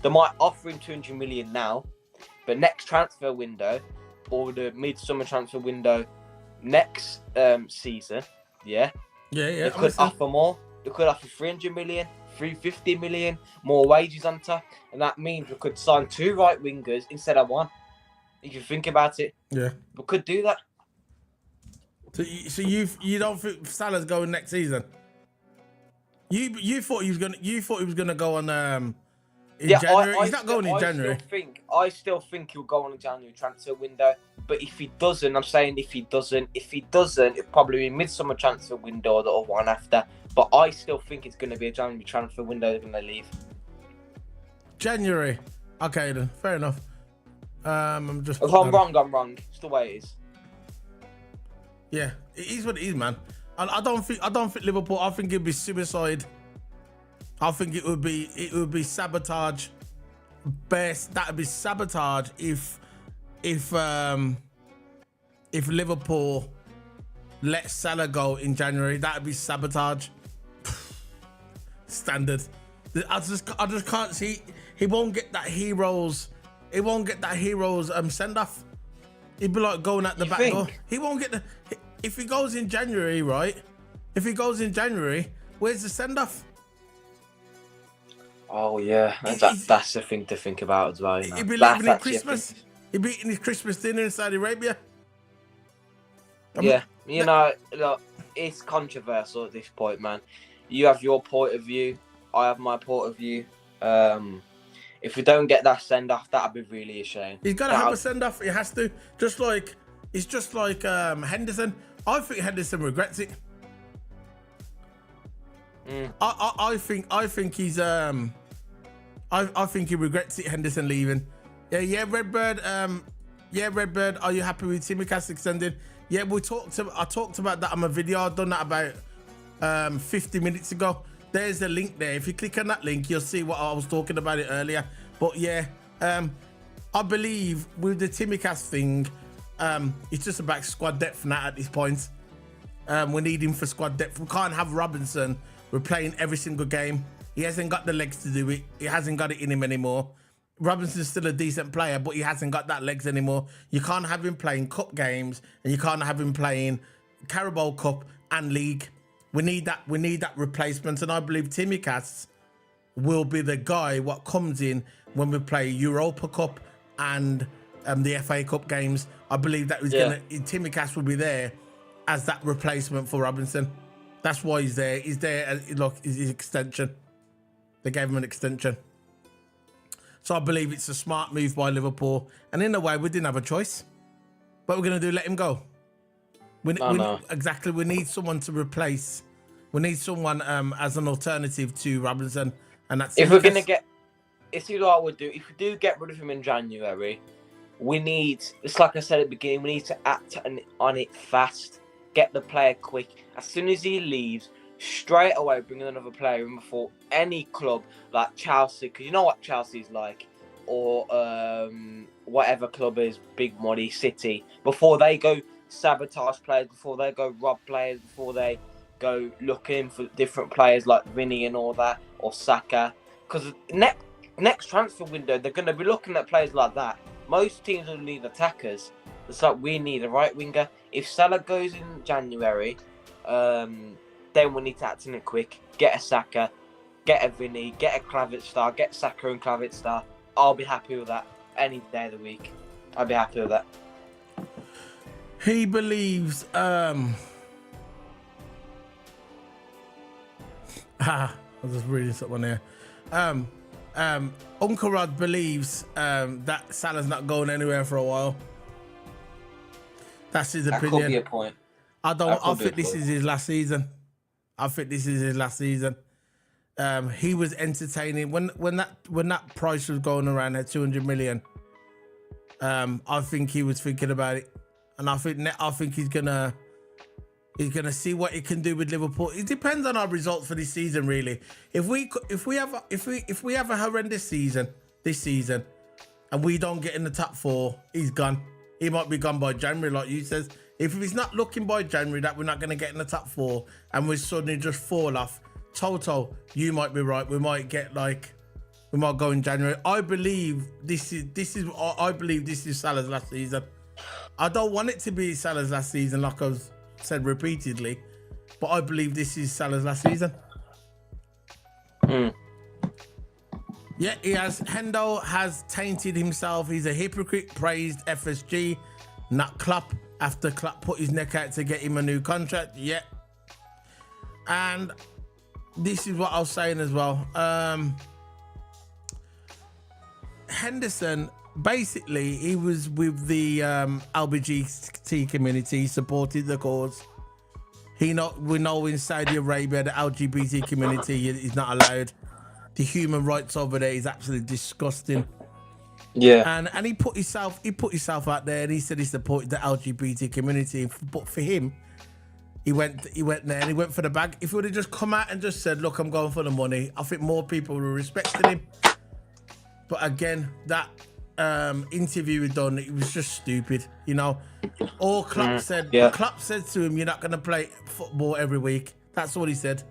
They might offer him 200 million now. But next transfer window, or the midsummer transfer window next season, yeah, they could offer more. They could offer 300 million, 350 million, more wages on top, and that means we could sign 2 right wingers instead of 1. If you think about it, yeah, we could do that. So you don't think Salah's going next season? You thought he was gonna go on in January. He's not going in January. I still think he'll go on the January transfer window. But if he doesn't, if he doesn't, it'll probably be midsummer transfer window or the one after. But I still think it's going to be a January transfer window they're going to leave. January. Okay then, fair enough. If I'm wrong, I'm wrong. It's the way it is. Yeah, it is what it is, man. I don't think Liverpool. I think it'd be suicide. I think it would be sabotage. Best that would be sabotage if Liverpool let Salah go in January. That would be sabotage. Standard. I just can't see. He won't get that heroes. He won't get that heroes send off. He'd be like going at the back door. He won't get the. If he goes in January, right? If he goes in January, where's the send off? Oh yeah, that's the thing to think about as well. He'd be leaving in Christmas. He'd be eating his Christmas dinner in Saudi Arabia. Look, it's controversial at this point, man. You have your point of view. I have my point of view. If we don't get that send off, that'd be really a shame. He's got to have a send off. He has to. It's just like Henderson. I think Henderson regrets it. I think he's I think he regrets it. Henderson leaving. Yeah, Redbird. Redbird. Are you happy with Tsimikas extending? Yeah, I talked about that on my video. I've done that about 50 minutes ago. There's a link there. If you click on that link, you'll see what I was talking about it earlier. But yeah, I believe with the Tsimikas thing, it's just about squad depth now at this point. We need him for squad depth. We can't have Robinson. We're playing every single game. He hasn't got the legs to do it. He hasn't got it in him anymore. Robinson's still a decent player, but he hasn't got that legs anymore. You can't have him playing cup games, and you can't have him playing Carabao Cup and League. We need that replacement, and I believe Tsimikas will be the guy what comes in when we play Europa Cup and the FA Cup games. I believe that Tsimikas will be there as that replacement for Robinson. That's why he's there. He's there as his extension. They gave him an extension. So I believe it's a smart move by Liverpool. And in a way, we didn't have a choice. What we're going to do, let him go. Exactly. We need someone to replace. We need someone as an alternative to Robinson. And that's if we're going to get... It's what I would do. If we do get rid of him in January, we need... It's like I said at the beginning, we need to act on it fast. Get the player quick. As soon as he leaves, straight away bring another player in before any club like Chelsea, because you know what Chelsea's like, or whatever club is big money, City, before they go sabotage players, before they go rob players, before they go looking for different players like Vinny and all that, or Saka, because next transfer window they're going to be looking at players like that. Most teams will need attackers. It's like we need a right winger. If Salah goes in January, then we need to act in it quick. Get a Saka, get a Vinny, get a Kravic-Star, get Saka and Kravic-Star. I'll be happy with that any day of the week. I'll be happy with that. He believes... I was just reading something here. Uncle Rod believes that Salah's not going anywhere for a while. That's his opinion. That could be a point. I think this is his last season. He was entertaining when that price was going around at 200 million. I think he was thinking about it, and I think he's gonna see what he can do with Liverpool. It depends on our results for this season, really. If we have a horrendous season this season, and we don't get in the top 4, he's gone. He might be gone by January, like you says. If he's not looking by January that we're not going to get in the top 4 and we suddenly just fall off, Toto, you might be right. We might go in January. I believe this is Salah's last season. I don't want it to be Salah's last season, like I've said repeatedly, but I believe this is Salah's last season. Yeah, Hendo has tainted himself. He's a hypocrite, praised FSG, not Klopp, after Klopp put his neck out to get him a new contract. Yeah. And this is what I was saying as well. Henderson, basically, he was with the LGBT community. He supported the cause. We know in Saudi Arabia, the LGBT community is not allowed. The human rights over there is absolutely disgusting. Yeah. And he put himself out there, and he said he supported the LGBT community. But for him, he went there and he went for the bag. If he would have just come out and just said, "Look, I'm going for the money," I think more people would have respected him. But again, that interview he done, it was just stupid. You know, all Klopp said. Yeah. Klopp said to him, "You're not going to play football every week." That's what he said.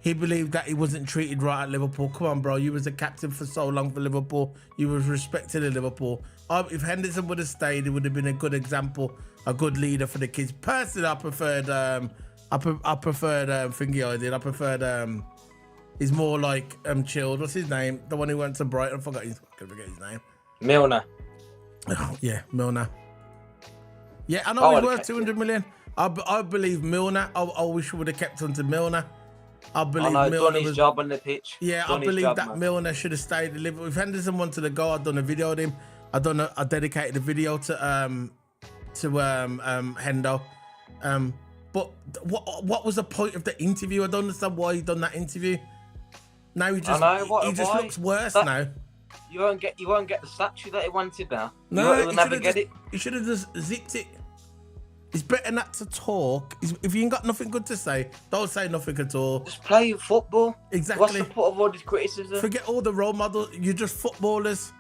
He believed that he wasn't treated right at Liverpool. Come on, bro. You was a captain for so long for Liverpool. You was respected at Liverpool. If Henderson would have stayed, it would have been a good example, a good leader for the kids. Personally, I preferred Thingy I did. I preferred he's more like chilled. What's his name? The one who went to Brighton. I forget his name. Milner. Oh, yeah, Milner. Yeah, I know he's worth 200 million. I believe Milner. I wish we would have kept on to Milner. I believe Milner done his job on the pitch. Yeah, I believe that Milner should have stayed at Liverpool. If Henderson wanted to go, I'd done a video of him. I dedicated a video to Hendo. But what was the point of the interview? I don't understand why he done that interview. Now he just looks worse now. You won't get the statue that he wanted now. No, you'll never get it. You should have just zipped it. It's better not to talk. If you ain't got nothing good to say, don't say nothing at all. Just play football. Exactly. What's the point of all this criticism? Forget all the role models. You're just footballers.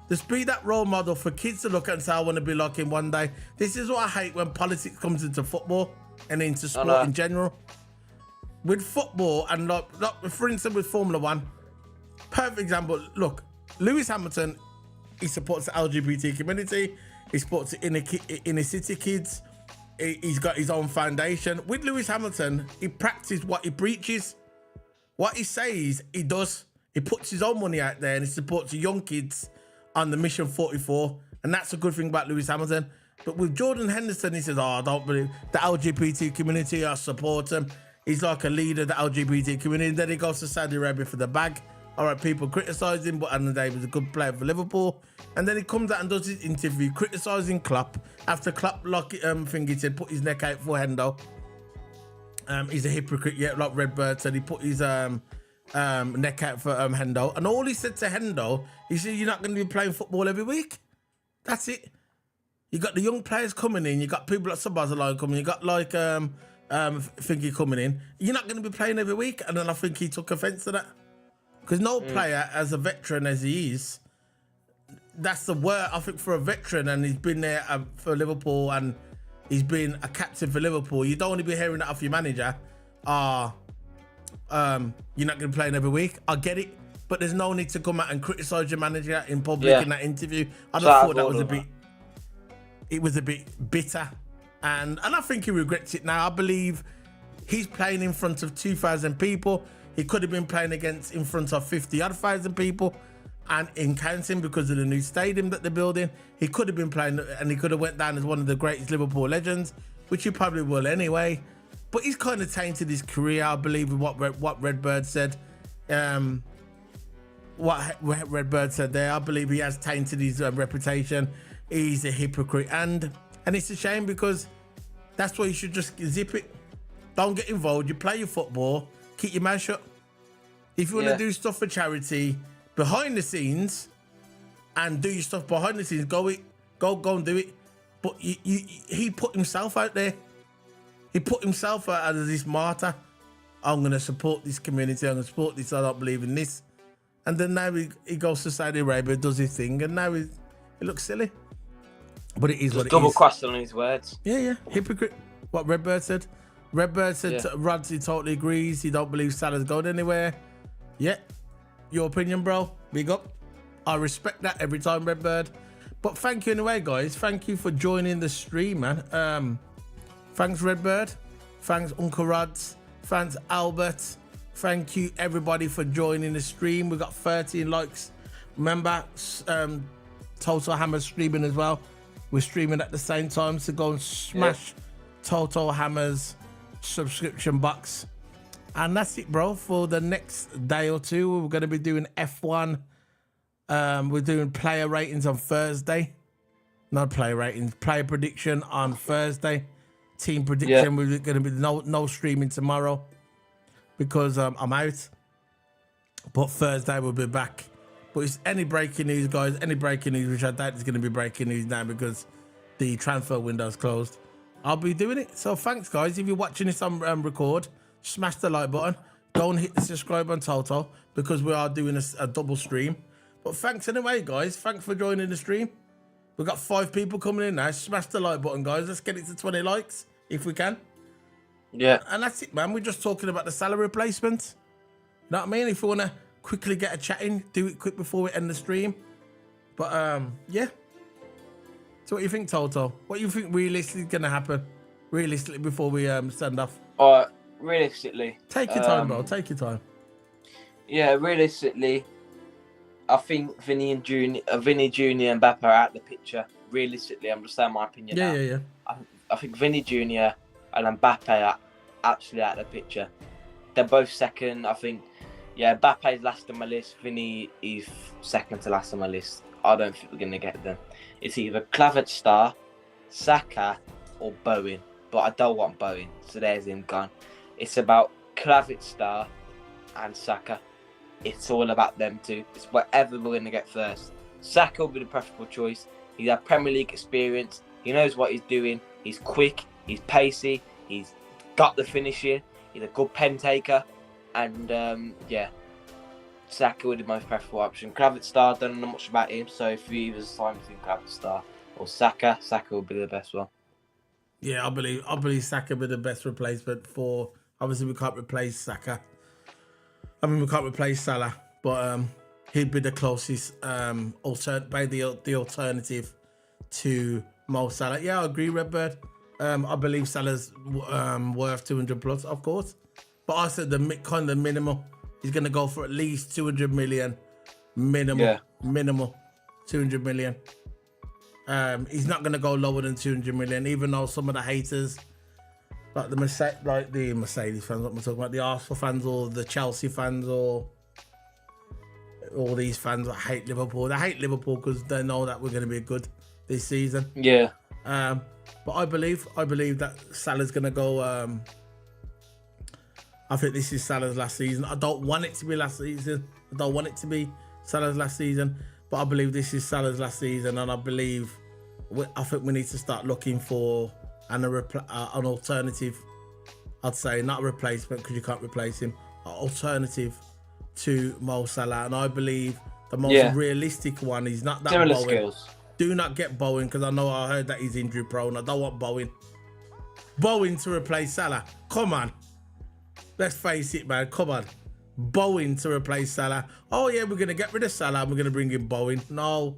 Just be that role model for kids to look at and say, I want to be like him one day. This is what I hate when politics comes into football and into sport in general. With football and like for instance with Formula One, perfect example. Look, Lewis Hamilton, he supports the LGBT community. He supports the inner city kids. He's got his own foundation. With Lewis Hamilton, he practices what he preaches. What he says, he does. He puts his own money out there and he supports the young kids on the Mission 44. And that's a good thing about Lewis Hamilton. But with Jordan Henderson, he says, I don't believe the LGBT community, I support him. He's like a leader of the LGBT community. Then he goes to Saudi Arabia for the bag. all right, people criticise him, but at the end of the day, he was a good player for Liverpool. And then he comes out and does his interview criticising Klopp after Klopp, he said, put his neck out for Hendo. He's a hypocrite, yeah, like Redbird said. He put his neck out for Hendo. And all he said to Hendo, he said, you're not going to be playing football every week. That's it. You got the young players coming in. You got people like Sabazalai coming. You got like Finky coming in. You're not going to be playing every week. And then I think he took offence to that. Because no player, as a veteran as he is, that's the word, I think, for a veteran, and he's been there for Liverpool, and he's been a captain for Liverpool. You don't want to be hearing that off your manager. You're not going to be playing every week. I get it, but there's no need to come out and criticise your manager in public in that interview. I just thought that was a bit bitter, and I think he regrets it now. I believe he's playing in front of 2,000 people. He could have been playing in front of 50,000 people, and in counting because of the new stadium that they're building. He could have been playing, and he could have went down as one of the greatest Liverpool legends, which he probably will anyway. But he's kind of tainted his career, I believe, with what Redbird said. What Redbird said there, I believe he has tainted his reputation. He's a hypocrite, and it's a shame, because that's why you should just zip it. Don't get involved. You play your football. Keep your mouth shut. If you want to do stuff for charity behind the scenes, and do your stuff behind the scenes, go and do it. But he put himself out there. He put himself out as this martyr. I'm going to support this community. I'm going to support this. I don't believe in this. And then now he goes to Saudi Arabia, does his thing, and now he looks silly. But it is what it is. Double crossing on his words. Yeah. Hypocrite. What Redbird said. Redbird said Rods, he totally agrees. He don't believe Salah's going anywhere. Yeah. Your opinion, bro. Big up. I respect that every time, Redbird. But thank you anyway, guys. Thank you for joining the stream, man. Thanks, Redbird. Thanks, Uncle Rods. Thanks, Albert. Thank you, everybody, for joining the stream. We got 13 likes. Remember, Total Hammer's streaming as well. We're streaming at the same time, so go and smash Total Hammer's subscription box. And that's it, bro. For the next day or two, we're going to be doing F1. We're doing player ratings on Thursday. Not player ratings, player prediction on Thursday. Team prediction. We're going to be no streaming tomorrow because I'm out. But Thursday we'll be back. But it's any breaking news, guys. Any breaking news, which I doubt is going to be breaking news now because the transfer window's closed. I'll be doing it. So thanks, guys. If you're watching this on record, smash the like button. Go and hit the subscribe on Toto because we are doing a double stream. But thanks anyway, guys. Thanks for joining the stream. We've got 5 people coming in now. Smash the like button, guys. Let's get it to 20 likes if we can. Yeah. And that's it, man. We're just talking about the Salah replacement. You know what I mean? If you want to quickly get a chat in, do it quick before we end the stream. But, yeah. So what do you think, Toto? What do you think realistically is going to happen? Realistically, before we send off? Realistically. Take your time, bro. Take your time. Yeah, realistically, I think Vinny Junior and Mbappé are out of the picture. Realistically, I'm just saying my opinion now. Yeah. I think Vinny Junior and Mbappé are absolutely out of the picture. They're both second. I think, Mbappe's last on my list. Vinny is second to last on my list. I don't think we're going to get them. It's either Klavertstar, Saka, or Bowen. But I don't want Bowen, so there's him gone. It's about Klavertstar and Saka. It's all about them two. It's whatever we're going to get first. Saka will be the preferable choice. He's had Premier League experience. He knows what he's doing. He's quick. He's pacey. He's got the finishing. He's a good pen taker. And, Saka would be my preferable option. Klavertstar, don't know much about him. So if you either sign between Klavertstar or Saka would be the best one. Yeah, I believe Saka would be the best replacement for... Obviously, we can't replace Saka. I mean, we can't replace Salah, but he'd be the closest the alternative to Mo Salah. Yeah, I agree, Redbird. I believe Salah's worth 200 plus, of course. But I said the kind of minimal. He's going to go for at least 200 million. Minimal. 200 million. He's not going to go lower than 200 million, even though some of the haters, like the Mercedes fans, what I'm talking about, the Arsenal fans or the Chelsea fans or all these fans that hate Liverpool. They hate Liverpool because they know that we're going to be good this season. Yeah. But I believe that Salah's going to go. I think this is Salah's last season. I don't want it to be last season. I don't want it to be Salah's last season. But I believe this is Salah's last season, and I think we need to start looking for an alternative. I'd say not a replacement because you can't replace him. An alternative to Mo Salah, and I believe the most realistic one is not that similar Bowen. skills. Do not get Bowen because I heard that he's injury prone. I don't want Bowen. Bowen to replace Salah. Come on. Let's face it, man. Come on. Bowen to replace Salah. Oh, yeah, we're going to get rid of Salah and we're going to bring in Bowen. No.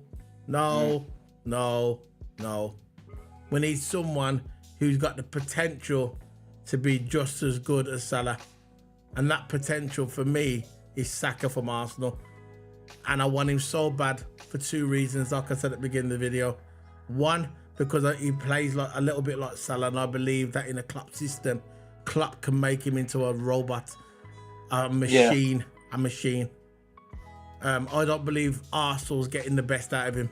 We need someone who's got the potential to be just as good as Salah. And that potential for me is Saka from Arsenal. And I want him so bad for two reasons, like I said at the beginning of the video. One, because he plays like a little bit like Salah, and I believe that in a Klopp system, Klopp can make him into a robot, a machine, a machine. I don't believe Arsenal's getting the best out of him.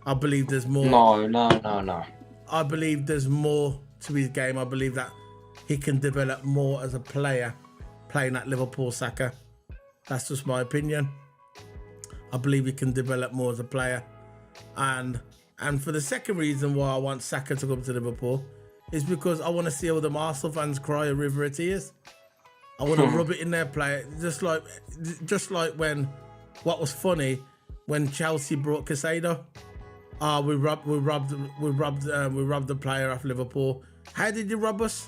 I believe there's more. No. I believe there's more to his game. I believe that he can develop more as a player playing at Liverpool, Saka. That's just my opinion. I believe he can develop more as a player. And for the second reason why I want Saka to come to Liverpool is because I want to see all the Arsenal fans cry a river of tears. I want to rub it in their play, just like when, what was funny when Chelsea brought Caicedo. We robbed the player off Liverpool. How did you rob us?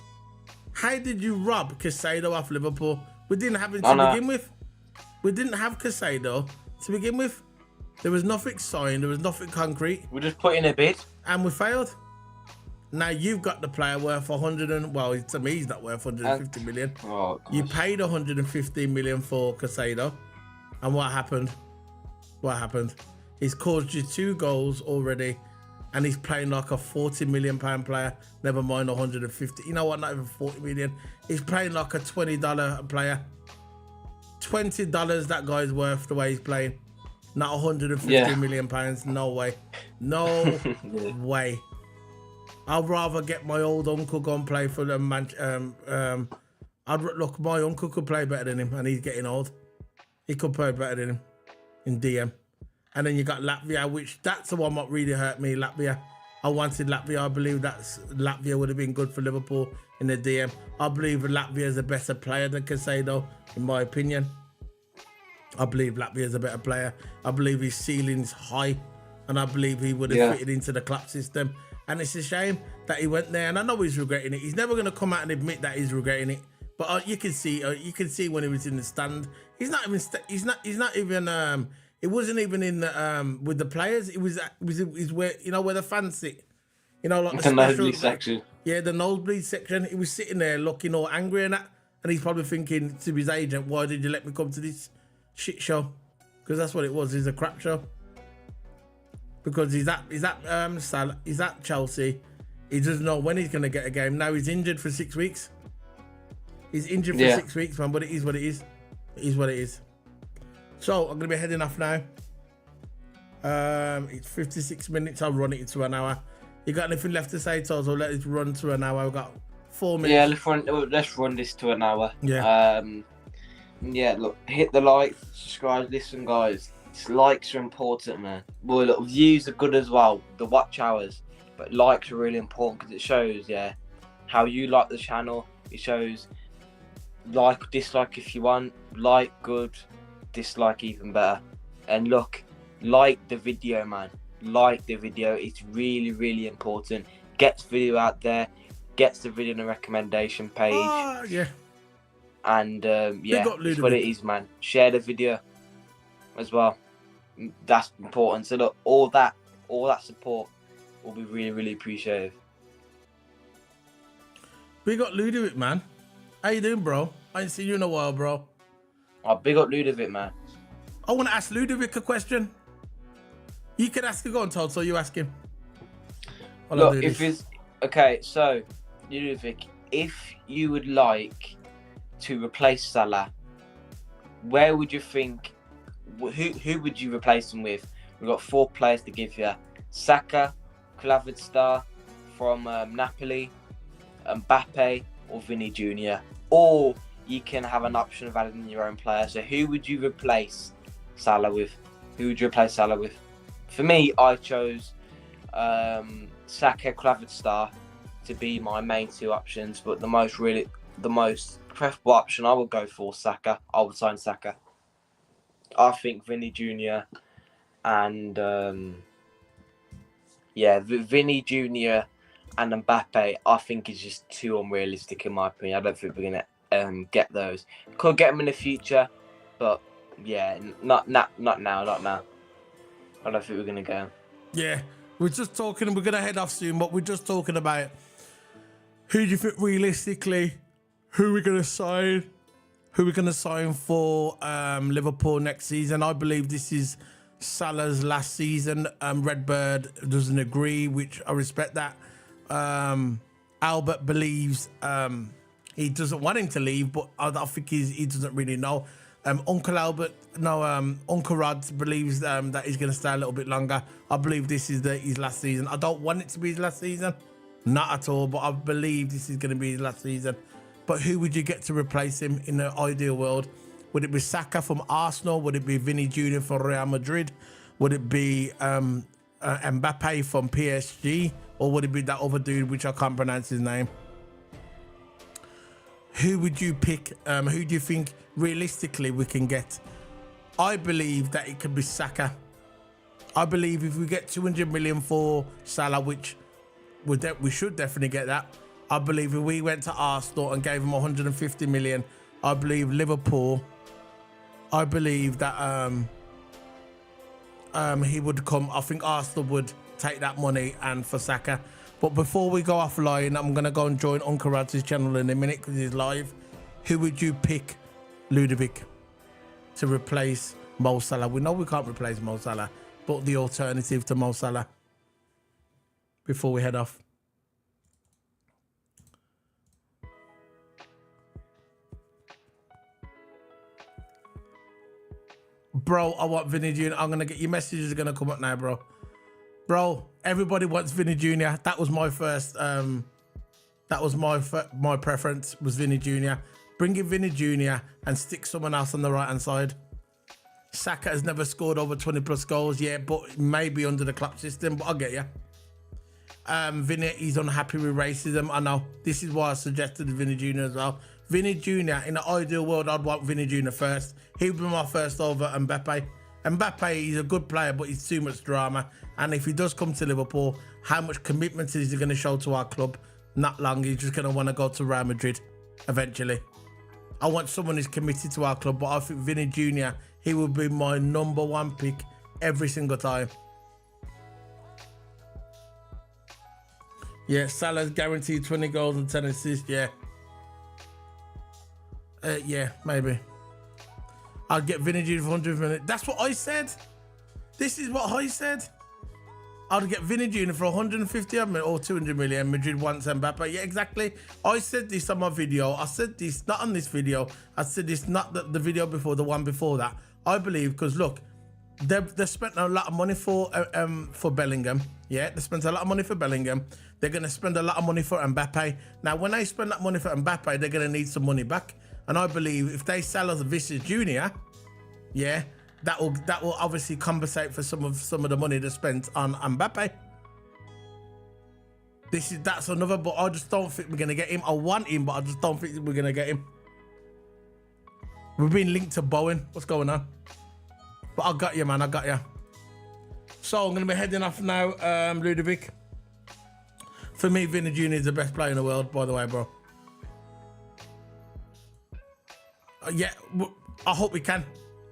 How did you rob Caicedo off Liverpool? We didn't have him to begin with. We didn't have Caicedo to begin with. There was nothing signed. There was nothing concrete. We just put in a bid. And we failed. Now you've got the player worth 100 and, well, to me he's not worth 150 million. Oh, you paid 115 million for Caicedo. And what happened? He's caused you 2 goals already. And he's playing like a 40 million pound player. Never mind 150. You know what? Not even 40 million. He's playing like a $20 player. $20 that guy's worth the way he's playing. Not 150 million pounds. No way. No way. I'd rather get my old uncle go and play for them. Look, my uncle could play better than him, and he's getting old. He could play better than him in DM. And then you got Latvia, which that's the one that really hurt me. Latvia. I wanted Latvia. I believe Latvia would have been good for Liverpool in the DM. I believe Latvia is a better player than Caicedo, in my opinion. I believe Latvia is a better player. I believe his ceiling's high, and I believe he would have fitted into the Klopp system. And it's a shame that he went there, and I know he's regretting it. He's never going to come out and admit that he's regretting it. But you can see when he was in the stand, he's not even. It wasn't even in the with the players. It was where, you know, where the fans sit. You know, like the nosebleed section. Yeah, the nosebleed section. He was sitting there looking all angry and that, and he's probably thinking to his agent, "Why did you let me come to this shit show?" Because that's what it was. It's a crap show. Because he's at Chelsea. He doesn't know when he's gonna get a game. Now he's injured for 6 weeks. He's injured for 6 weeks, man. But it is what it is. It is what it is. So I'm gonna be heading off now. It's 56 minutes. I'll run it into an hour. You got anything left to say, Toz? Or let it run to an hour. I've got 4 minutes. Yeah, let's run this to an hour. Yeah. Look, hit the like, subscribe, listen, guys. Likes are important, man. Well, look, views are good as well, the watch hours, but likes are really important because it shows, how you like the channel. It shows like, dislike if you want, like good, dislike even better. And look, like the video, man. Like the video. It's really, really important. Gets video out there, gets the video on the recommendation page. Yeah. And that's what it is, man. Share the video as well. That's important. So look, all that support will be really, really appreciated. We got Ludovic, man. How you doing, bro? I ain't seen you in a while, bro. Oh, big up Ludovic, man. I want to ask Ludovic a question. You can ask him, go on, Todd, so you ask him. Look, if it's okay, so Ludovic, if you would like to replace Salah, where would you think who would you replace him with? We've got 4 players to give you: Saka, Klavidstar from Napoli, Mbappe, or Vinny Jr. Or you can have an option of adding your own player. So who would you replace Salah with? Who would you replace Salah with? For me, I chose Saka, Klavidstar to be my main 2 options, but the most preferable option I would go for Saka. I would sign Saka. I think Vinny Jr. and Vinny Jr. and Mbappe, I think is just too unrealistic in my opinion. I don't think we're gonna get those. Could get them in the future, but yeah, not now. I don't think we're gonna go. Yeah, we're just talking. We're gonna head off soon, but we're just talking about who do you think realistically, who we're gonna sign, who we're gonna sign for Liverpool next season. I believe this is Salah's last season. Redbird doesn't agree, which I respect that. Albert believes he doesn't want him to leave, but I think he doesn't really know. Uncle Rod believes that he's going to stay a little bit longer. I believe this is his last season. I don't want it to be his last season, not at all, but I believe this is going to be his last season. But who would you get to replace him in the ideal world? Would it be Saka from Arsenal? Would it be Vinny Jr. from Real Madrid? Would it be Mbappe from PSG? Or would it be that other dude, which I can't pronounce his name? Who would you pick? Who do you think realistically we can get? I believe that it could be Saka. I believe if we get 200 million for Salah, which we should definitely get that. I believe if we went to Arsenal and gave him 150 million, I believe Liverpool, I believe that he would come. I think Arsenal would take that money and for Saka. But before we go offline, I'm going to go and join Uncle Rad's channel in a minute because he's live. Who would you pick, Ludovic, to replace Mo Salah? We know we can't replace Mo Salah, but the alternative to Mo Salah before we head off. Bro, I want Vinny Jr. I'm going to get your messages are going to come up now, bro. Bro, everybody wants Vinny Jr. That was my first, that was my preference was Vinny Jr. Bring in Vinny Jr. and stick someone else on the right-hand side. Saka has never scored over 20 plus goals yet, but maybe under the Klopp system, but I'll get you. Vinny, he's unhappy with racism. I know. This is why I suggested Vinny Jr. as well. Vinny Jr. in the ideal world, I'd want Vinny Jr. first. He would be my first over Mbappe. Mbappe, he's a good player, but he's too much drama. And if he does come to Liverpool, how much commitment is he going to show to our club? Not long. He's just going to want to go to Real Madrid eventually. I want someone who's committed to our club, but I think Vinny Jr., he will be my #1 pick every single time. Yeah, Salah's guaranteed 20 goals and 10 assists, yeah. Yeah, maybe. I'll get Vinny Jr. for 100 minutes. That's what I said. This is what I said. I'd get Vinny Jr. for 150 or 200 million. Madrid wants Mbappe. Yeah, exactly. I said this on my video. I said this, not on this video. I said this, not the video before, the one before that. I believe, because look, they've spent a lot of money for Bellingham. Yeah, they spent a lot of money for Bellingham. They're going to spend a lot of money for Mbappe. Now, when they spend that money for Mbappe, they're going to need some money back. And I believe if they sell us Vinicius Jr., yeah, that will obviously compensate for some of the money they spent on Mbappe. That's another, but I just don't think we're gonna get him. I want him, but I just don't think we're gonna get him. We've been linked to Bowen. What's going on? But I got you, man. I got you. So I'm gonna be heading off now, Ludovic. For me, Vinny Jr. is the best player in the world, by the way, bro. Yeah, I hope we can.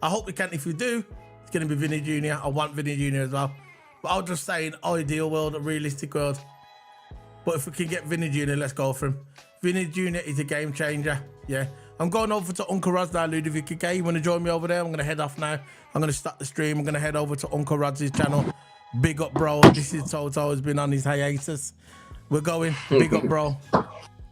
I hope we can. If we do, it's going to be Vinny Jr. I want Vinny Jr. as well. But I'll just say an ideal world, a realistic world. But if we can get Vinny Jr., let's go for him. Vinny Jr. is a game changer. Yeah. I'm going over to Uncle Rod's now, Ludovic. Okay, you want to join me over there? I'm going to head off now. I'm going to start the stream. I'm going to head over to Uncle Rod's channel. Big up, bro. This is Toto. Has been on his hiatus. We're going. Big up, bro.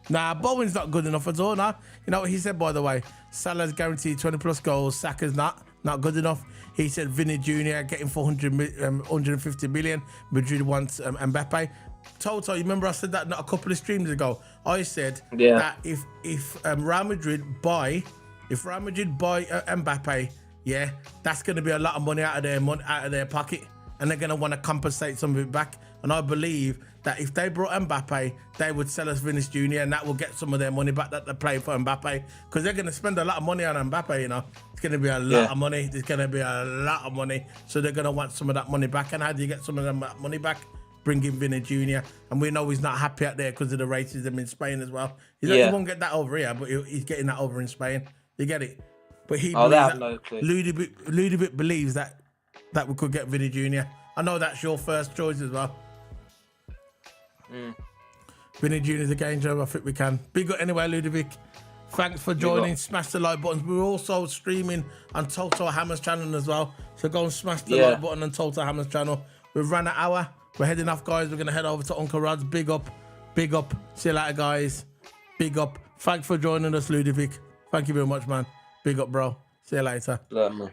Nah, Bowen's not good enough at all, nah. You know what he said, by the way? Salah's guaranteed 20 plus goals. Saka's not. not good enough. He said Vinny Jr. getting 150 million. Madrid wants Mbappe. Toto, you remember I said that not a couple of streams ago? I said that if Real Madrid buy Mbappe, yeah, that's going to be a lot of money out of their pocket, and they're going to want to compensate some of it back. And I believe that if they brought Mbappe, they would sell us Vinicius Jr. and that will get some of their money back that they're paying for Mbappe, because they're going to spend a lot of money on Mbappe. You know, it's going to be a lot of money. There's going to be a lot of money, so they're going to want some of that money back. And how do you get some of that money back? Bring in Vinny Jr. And we know he's not happy out there because of the racism in Spain as well. He won't get that over here, but he's getting that over in Spain. You get it? But he believes Ludovic believes that we could get Vinny Jr. I know that's your first choice as well. Vinny Jr. is a game changer. I think we can. Big up anyway, Ludovic. Thanks for joining. Smash the like buttons. We're also streaming on Toto Hammer's channel as well. So go and smash the like button on Toto Hammer's channel. We've run an hour. We're heading off, guys. We're going to head over to Uncle Rod's. Big up. Big up. See you later, guys. Big up. Thanks for joining us, Ludovic. Thank you very much, man. Big up, bro. See you later. Yeah, man.